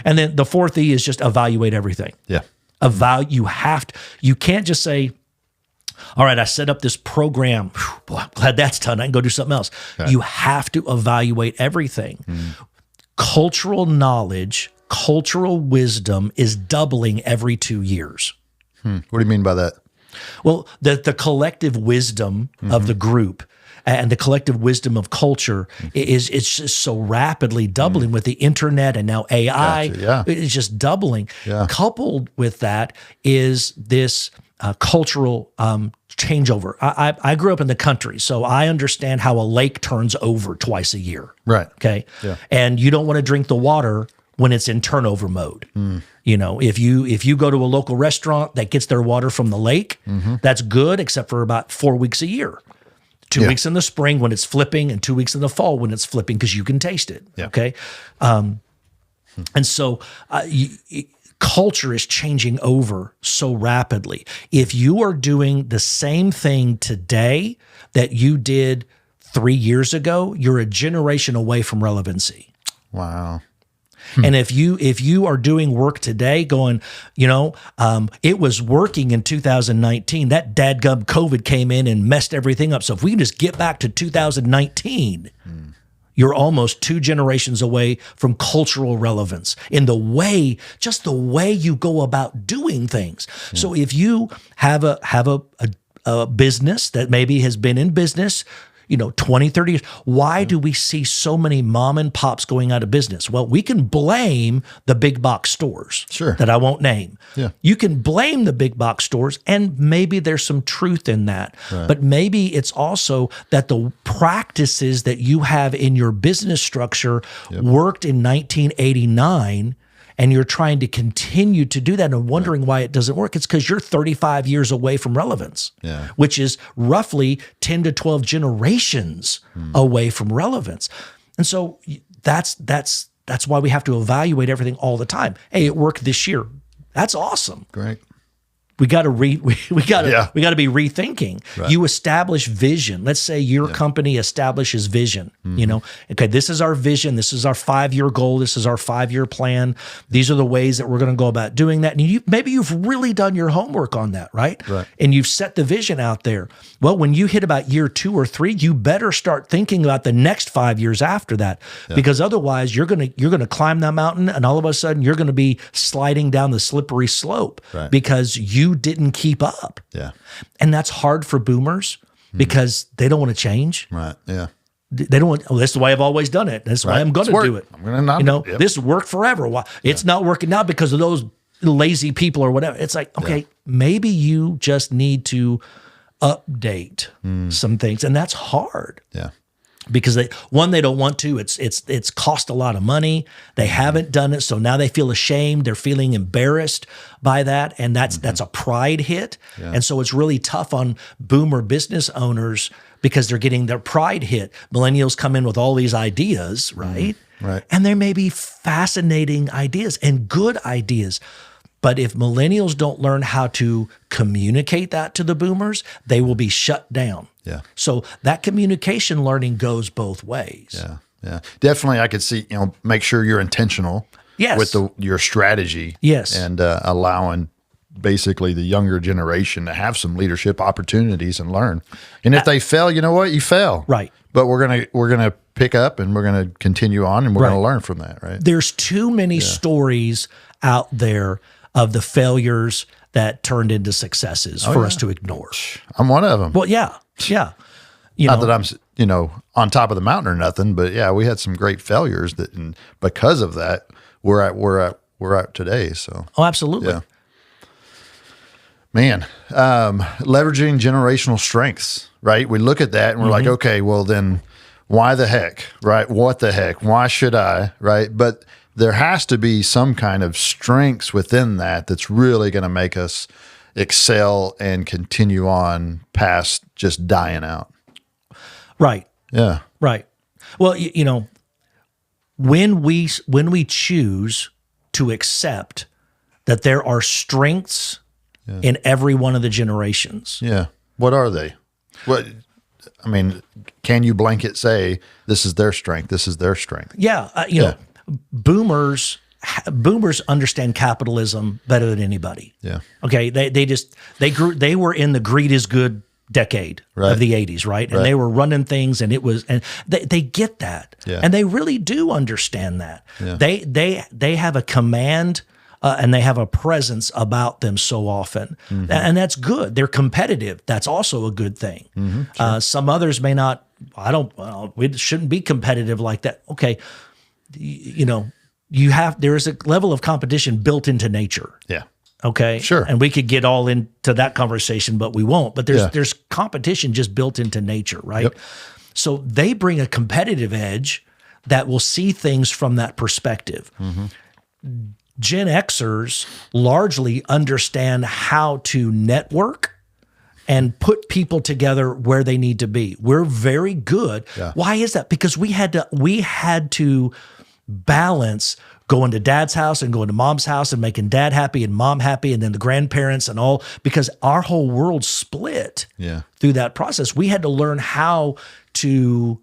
And then the fourth E is just evaluate everything. Yeah. You can't just say, all right, I set up this program. Whew, boy, I'm glad that's done. I can go do something else. Okay. You have to evaluate everything. Cultural knowledge, cultural wisdom is doubling every 2 years. What do you mean by that? Well, the collective wisdom of the group and the collective wisdom of culture it's just so rapidly doubling with the internet and now AI. Gotcha, yeah. It's just doubling. Yeah. Coupled with that is this cultural changeover. I grew up in the country, so I understand how a lake turns over twice a year. Right. Okay. Yeah. And you don't want to drink the water when it's in turnover mode. You know, if you go to a local restaurant that gets their water from the lake, that's good, except for about 4 weeks a year. 2 weeks in the spring when it's flipping, and 2 weeks in the fall when it's flipping, because you can taste it. Yeah. Okay. And so culture is changing over so rapidly. If you are doing the same thing today that you did 3 years ago, you're a generation away from relevancy. Wow. And if you are doing work today going, it was working in 2019, that dadgum COVID came in and messed everything up. So if we can just get back to 2019, you're almost 2 generations away from cultural relevance in just the way you go about doing things. So if you have a business that maybe has been in business 20, 30 years. Why do we see so many mom and pops going out of business? Well, we can blame the big box stores that I won't name. Yeah. You can blame the big box stores, and maybe there's some truth in that. Right. But maybe it's also that the practices that you have in your business structure worked in 1989, and you're trying to continue to do that and wondering why it doesn't work. It's because you're 35 years away from relevance, which is roughly 10 to 12 generations away from relevance. And so that's why we have to evaluate everything all the time. Hey, it worked this year. That's awesome. Great. We got to be rethinking. Right. You establish vision. Let's say your company establishes vision. Okay, this is our vision. This is our 5-year goal. This is our 5-year plan. These are the ways that we're going to go about doing that. And maybe you've really done your homework on that, right? Right. And you've set the vision out there. Well, when you hit about year 2 or 3, you better start thinking about the next 5 years after that, because otherwise you're going to climb that mountain, and all of a sudden you're going to be sliding down the slippery slope because you didn't keep up. Yeah. And that's hard for boomers because they don't want to change. Right. Yeah. They don't want, this is the way I've always done it. That's why I'm going to do it. I'm going to not. This worked forever. Why? It's not working now because of those lazy people or whatever. It's like, okay, maybe you just need to update some things. And that's hard. Yeah. Because they don't want to. It's cost a lot of money. They haven't done it, so now they feel ashamed. They're feeling embarrassed by that, and that's a pride hit. Yeah. And so it's really tough on boomer business owners because they're getting their pride hit. Millennials come in with all these ideas, right? Right. And there may be fascinating ideas and good ideas. But if millennials don't learn how to communicate that to the boomers, they will be shut down. Yeah. So that communication learning goes both ways. Yeah. Yeah. Definitely, I could see, make sure you're intentional with your strategy. Yes. And allowing basically the younger generation to have some leadership opportunities and learn. And if they fail, you know what? You fail. Right. But we're gonna pick up and we're gonna continue on and we're gonna learn from that, right? There's too many stories out there of the failures that turned into successes for us to ignore. I'm one of them. Well, yeah. Not that I'm, on top of the mountain or nothing, but yeah, we had some great failures and because of that, we're at today. So. Oh, absolutely. Yeah. Man, leveraging generational strengths, right? We look at that and we're like, okay, well then why the heck, right? What the heck? Why should I, right? But there has to be some kind of strengths within that's really going to make us excel and continue on past just dying out. Right. Yeah. Right. Well, when we choose to accept that there are strengths in every one of the generations. Yeah. What are they? Can you blanket say this is their strength? This is their strength. Yeah. Boomers understand capitalism better than anybody. Yeah. Okay. They were in the greed is good decade of the 80s, right? And they were running things, and they get that. Yeah. And they really do understand that. Yeah. They have a command and they have a presence about them so often. Mm-hmm. And that's good. They're competitive. That's also a good thing. Mm-hmm, sure. Some others may not, we shouldn't be competitive like that. Okay. There is a level of competition built into nature. Yeah. Okay. Sure. And we could get all into that conversation, but we won't. But there's competition just built into nature, right? Yep. So they bring a competitive edge that will see things from that perspective. Mm-hmm. Gen Xers largely understand how to network and put people together where they need to be. We're very good. Yeah. Why is that? Because we had to balance going to dad's house and going to mom's house and making dad happy and mom happy and then the grandparents and all, because our whole world split through that process. We had to learn how to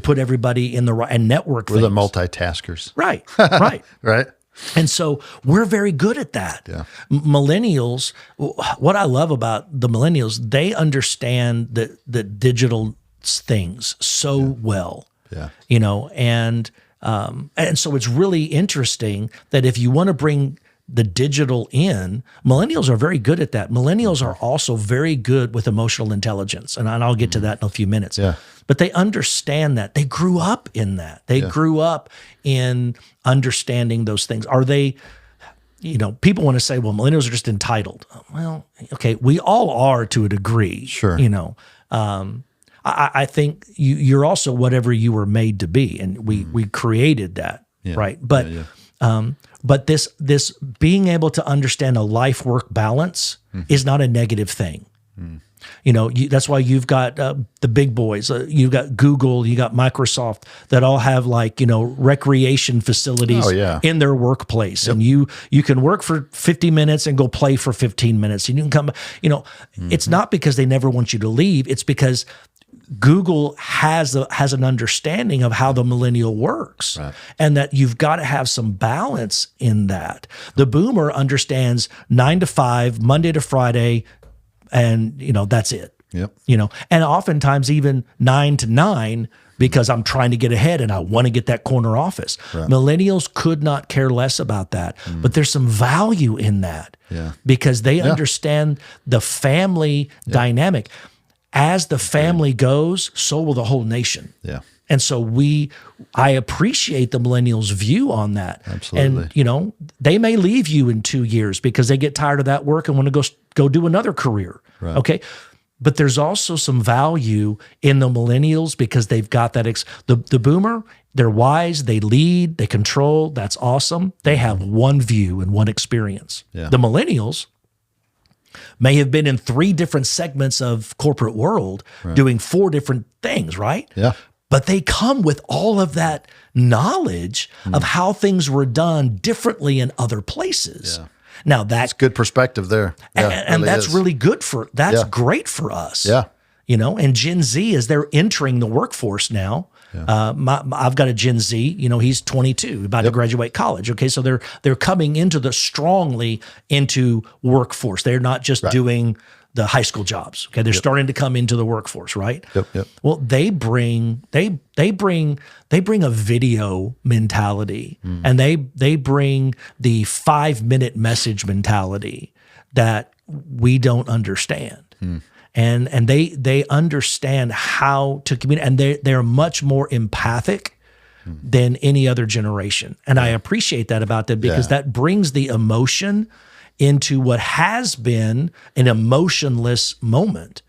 put everybody in the right and network. We're the multitaskers. Right. Right. And so we're very good at that. Yeah. Millennials, what I love about the millennials, they understand the digital things so well. Yeah. And so it's really interesting that if you want to bring the digital in, millennials are very good at that. Millennials are also very good with emotional intelligence, and I'll get to that in a few minutes. Yeah. But they understand that. They grew up in that. They grew up in understanding those things. Are they, people want to say, well, millennials are just entitled. Well, okay, we all are to a degree. Sure. I think you're also whatever you were made to be, and we created that, right? But but this being able to understand a life-work balance is not a negative thing. That's why you've got the big boys. You've got Google, you got Microsoft that all have recreation facilities in their workplace, and you can work for 50 minutes and go play for 15 minutes, and you can come. It's not because they never want you to leave. It's because Google has an understanding of how the millennial works, and that you've got to have some balance in that. The boomer understands 9 to 5, Monday to Friday, and that's it. Yep. And oftentimes even 9 to 9 because I'm trying to get ahead and I want to get that corner office. Right. Millennials could not care less about that, but there's some value in that because they understand the family dynamic. As the family goes, so will the whole nation. Yeah. And so I appreciate the millennials' view on that. Absolutely. And, they may leave you in 2 years because they get tired of that work and want to go do another career. Right. Okay. But there's also some value in the millennials because they've got that. The boomer, they're wise, they lead, they control. That's awesome. They have one view and one experience. Yeah. The millennials may have been in 3 different segments of corporate world doing 4 different things, right? Yeah. But they come with all of that knowledge of how things were done differently in other places. Yeah. Now that's good perspective there. Yeah, and that's really good that's great for us. Yeah. And Gen Z, as they're entering the workforce now, I've got a Gen Z, he's 22, about to graduate college. Okay. So they're coming strongly into workforce. They're not just doing the high school jobs. Okay. They're starting to come into the workforce, right? Yep. Well, they bring a video mentality and they bring the 5-minute message mentality that we don't understand. And they understand how to communicate, and they're much more empathic than any other generation. And I appreciate that about them because that brings the emotion into what has been an emotionless moment.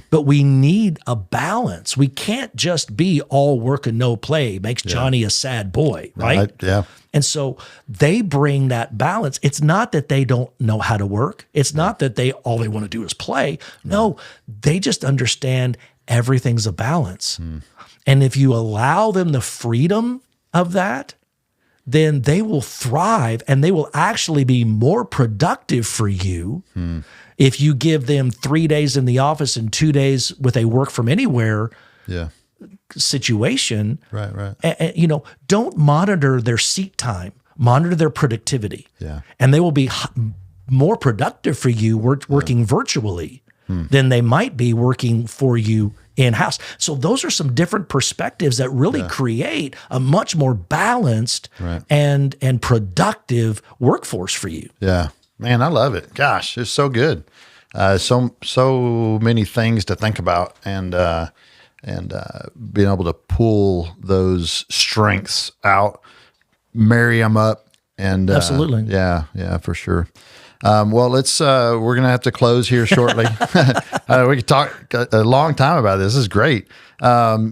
But we need a balance. We can't just be all work and no play. Makes Johnny a sad boy, right? Yeah. And so they bring that balance. It's not that they don't know how to work. It's not that all they want to do is play. No, they just understand everything's a balance. And if you allow them the freedom of that, then they will thrive and they will actually be more productive for you if you give them 3 days in the office and 2 days with a work from anywhere situation. Right. And, don't monitor their seat time, monitor their productivity. Yeah. And they will be more productive for you working virtually than they might be working for you in-house. So those are some different perspectives that really create a much more balanced and productive workforce for you. Yeah, man, I love it. Gosh, it's so good. So many things to think about, and being able to pull those strengths out, marry them up, and absolutely, yeah, for sure. Well, we're going to have to close here shortly. We could talk a long time about this. This is great.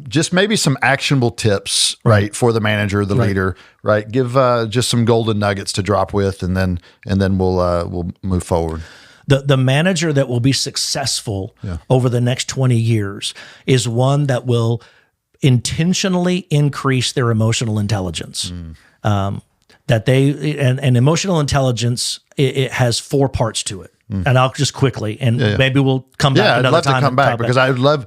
Just maybe some actionable tips, right, for the manager, the leader, right? Give just some golden nuggets to drop with, and then we'll move forward. The manager that will be successful over the next 20 years is one that will intentionally increase their emotional intelligence. That and emotional intelligence, it has 4 parts to it. And I'll just quickly, and maybe we'll come back another time. I'd love to come back because I would love,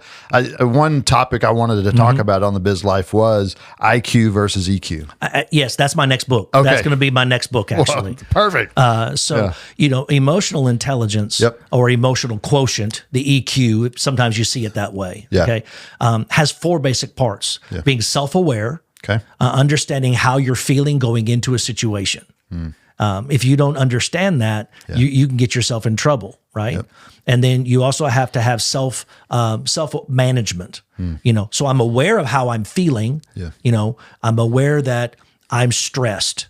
one topic I wanted to talk about on the Biz Life was IQ versus EQ. Yes, that's my next book. Okay. That's going to be my next book, actually. Well, perfect. Emotional intelligence or emotional quotient, the EQ, sometimes you see it that way, okay, has 4 basic parts. Being self-aware, understanding how you're feeling going into a situation. If you don't understand that, you can get yourself in trouble, right? And then you also have to have self management. So I'm aware of how I'm feeling. I'm aware that I'm stressed,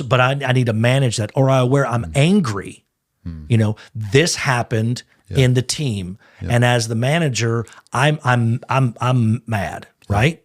but I need to manage that. Or I'm aware I'm angry. This happened in the team, and as the manager, I'm mad, right?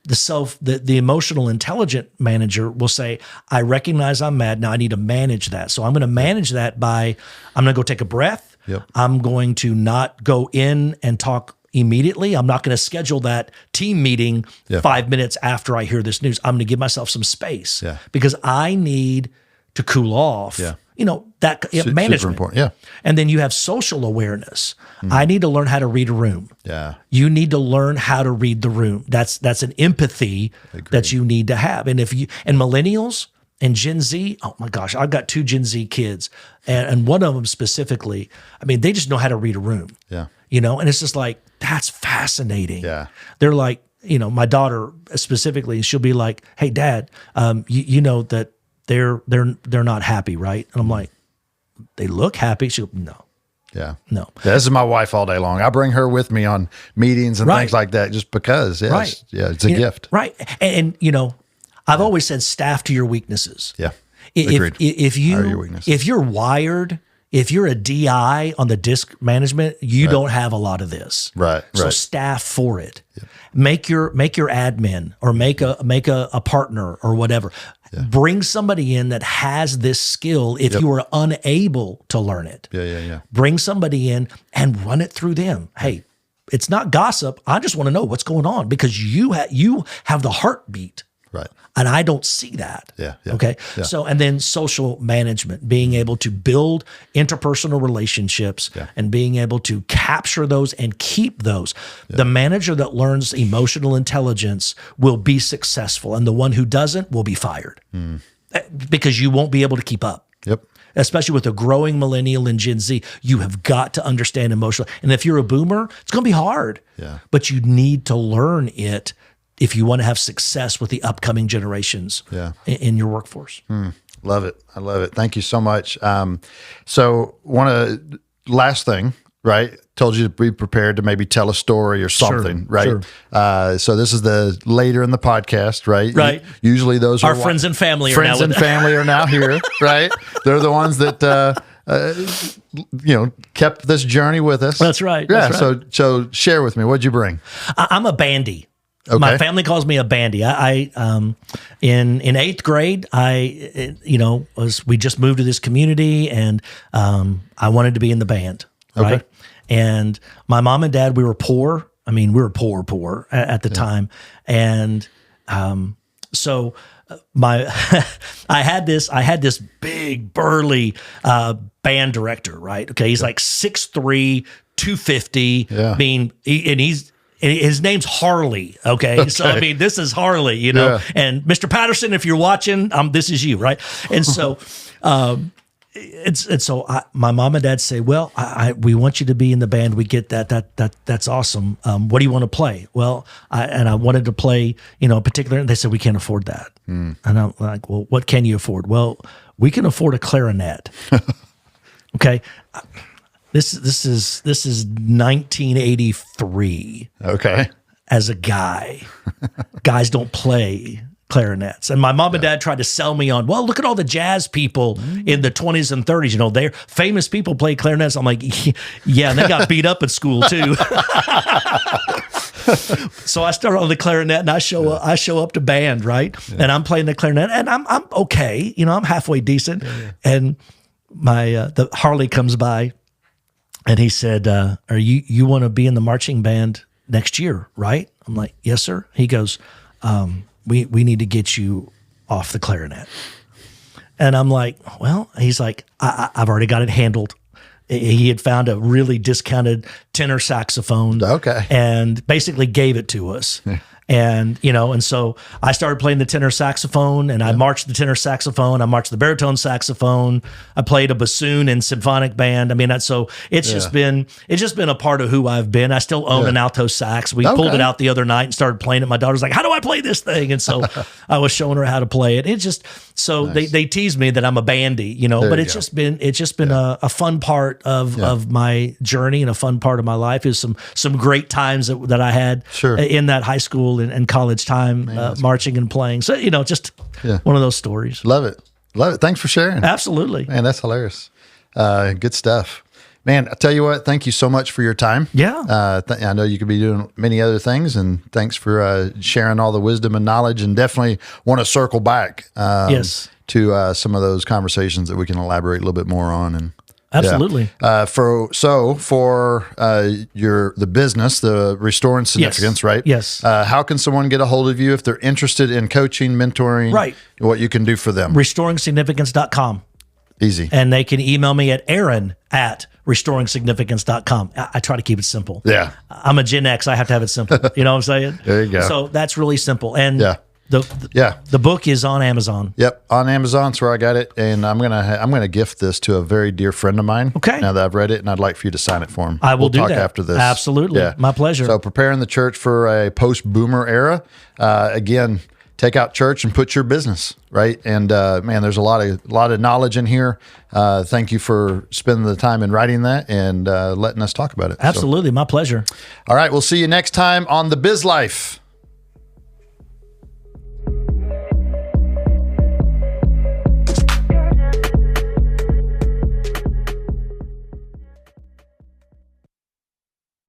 The emotional intelligent manager will say, I recognize I'm mad. Now I need to manage that. So I'm going to manage that I'm going to go take a breath. I'm going to not go in and talk immediately. I'm not going to schedule that team meeting 5 minutes after I hear this news. I'm going to give myself some space because I need to cool off. That management. Super important. And then you have social awareness. I need to learn how to read a room. You need to learn how to read the room. That's an empathy that you need to have. And and millennials and Gen Z, oh my gosh, I've got 2 Gen Z kids, and one of them specifically, I mean, they just know how to read a room. And it's just like, that's fascinating. They're like, my daughter specifically, she'll be like, hey, Dad, you know that they're not happy, right? And I'm like, they look happy. She'll no. No. This is my wife all day long. I bring her with me on meetings and things like that just because. It's a gift. Right. And I've always said staff to your weaknesses. Agreed. If you're wired, if you're a DI on the disc management, you don't have a lot of this. So staff for it. Make your admin or make a partner or whatever. Bring somebody in that has this skill if you are unable to learn it. Bring somebody in and run it through them. Hey, it's not gossip. I just want to know what's going on because you have the heartbeat. And I don't see that. Okay. So, and then social management, being able to build interpersonal relationships and being able to capture those and keep those. The manager that learns emotional intelligence will be successful, and the one who doesn't will be fired because you won't be able to keep up. Especially with a growing millennial and Gen Z, you have got to understand emotional. And if you're a boomer, it's going to be hard. But you need to learn it if you want to have success with the upcoming generations in your workforce. Love it. I love it. Thank you so much. Last thing, right? Told you to be prepared to maybe tell a story or something, right? So this is the later in the podcast, right? Usually those our are friends and family. Friends and family are now here, right? They're the ones that kept this journey with us. That's right. Yeah. That's right. So share with me. What'd you bring? I'm a bandy. Okay. My family calls me a bandy. I in 8th grade, we just moved to this community, and I wanted to be in the band, right? And my mom and dad, we were poor. I mean, we were poor at the time, and so I had this big burly band director, right? Okay, he's like 6'3", 250. His name's Harley, okay? So, I mean, this is Harley, and Mr. Patterson, if you're watching, this is you, right? And so so my mom and dad say, well, we want you to be in the band. We get that's awesome. What do you want to play? Well, I wanted to play, particular. And they said, we can't afford that. And I'm like, well, what can you afford? Well, we can afford a clarinet. Okay. This is 1983. Okay. As a guy, guys don't play clarinets. And my mom and dad tried to sell me on, well, look at all the jazz people in the 20s and 30s. They're famous people play clarinets. I'm like, yeah, and they got beat up at school too. So I start on the clarinet and I show up to band, right? Yeah. And I'm playing the clarinet and I'm okay. I'm halfway decent. Yeah. And the Harley comes by and he said, are you want to be in the marching band next year, right? I'm like, yes, sir. He goes, we need to get you off the clarinet. And I'm like, well, he's like, I've already got it handled. He had found a really discounted tenor saxophone. Okay. And basically gave it to us. And, and so I started playing the tenor saxophone and I marched the tenor saxophone. I marched the baritone saxophone. I played a bassoon in symphonic band. I mean, so it's just been a part of who I've been. I still own an alto sax. We pulled it out the other night and started playing it. My daughter's like, how do I play this thing? And so I was showing her how to play it. It just, so nice. they tease me that I'm a bandy, but it's just been a fun part of my journey and a fun part of my life. Is some great times that I had in that high school and college time, marching and playing. So, just one of those stories. Love it. Thanks for sharing. Absolutely. Man, that's hilarious. Good stuff. Man, I tell you what, thank you so much for your time. Yeah. I know you could be doing many other things, and thanks for sharing all the wisdom and knowledge, and definitely want to circle back to some of those conversations that we can elaborate a little bit more on. And absolutely. For the business, the Restoring Significance, right? Yes. How can someone get a hold of you if they're interested in coaching, mentoring, right? What you can do for them? RestoringSignificance.com. Easy. And they can email me at aaron@restoringsignificance.com. I try to keep it simple. Yeah. I'm a Gen X. I have to have it simple. You know what I'm saying? There you go. So that's really simple. And the book is on Amazon. Yep, on Amazon. That's where I got it, and I'm gonna gift this to a very dear friend of mine. Okay. Now that I've read it, and I'd like for you to sign it for him. I will do talk that after this. Absolutely, my pleasure. So preparing the church for a post-boomer era. Again, take out church and put your business right. And man, there's a lot of knowledge in here. Thank you for spending the time in writing that and letting us talk about it. Absolutely, my pleasure. All right, we'll see you next time on the Biz Life.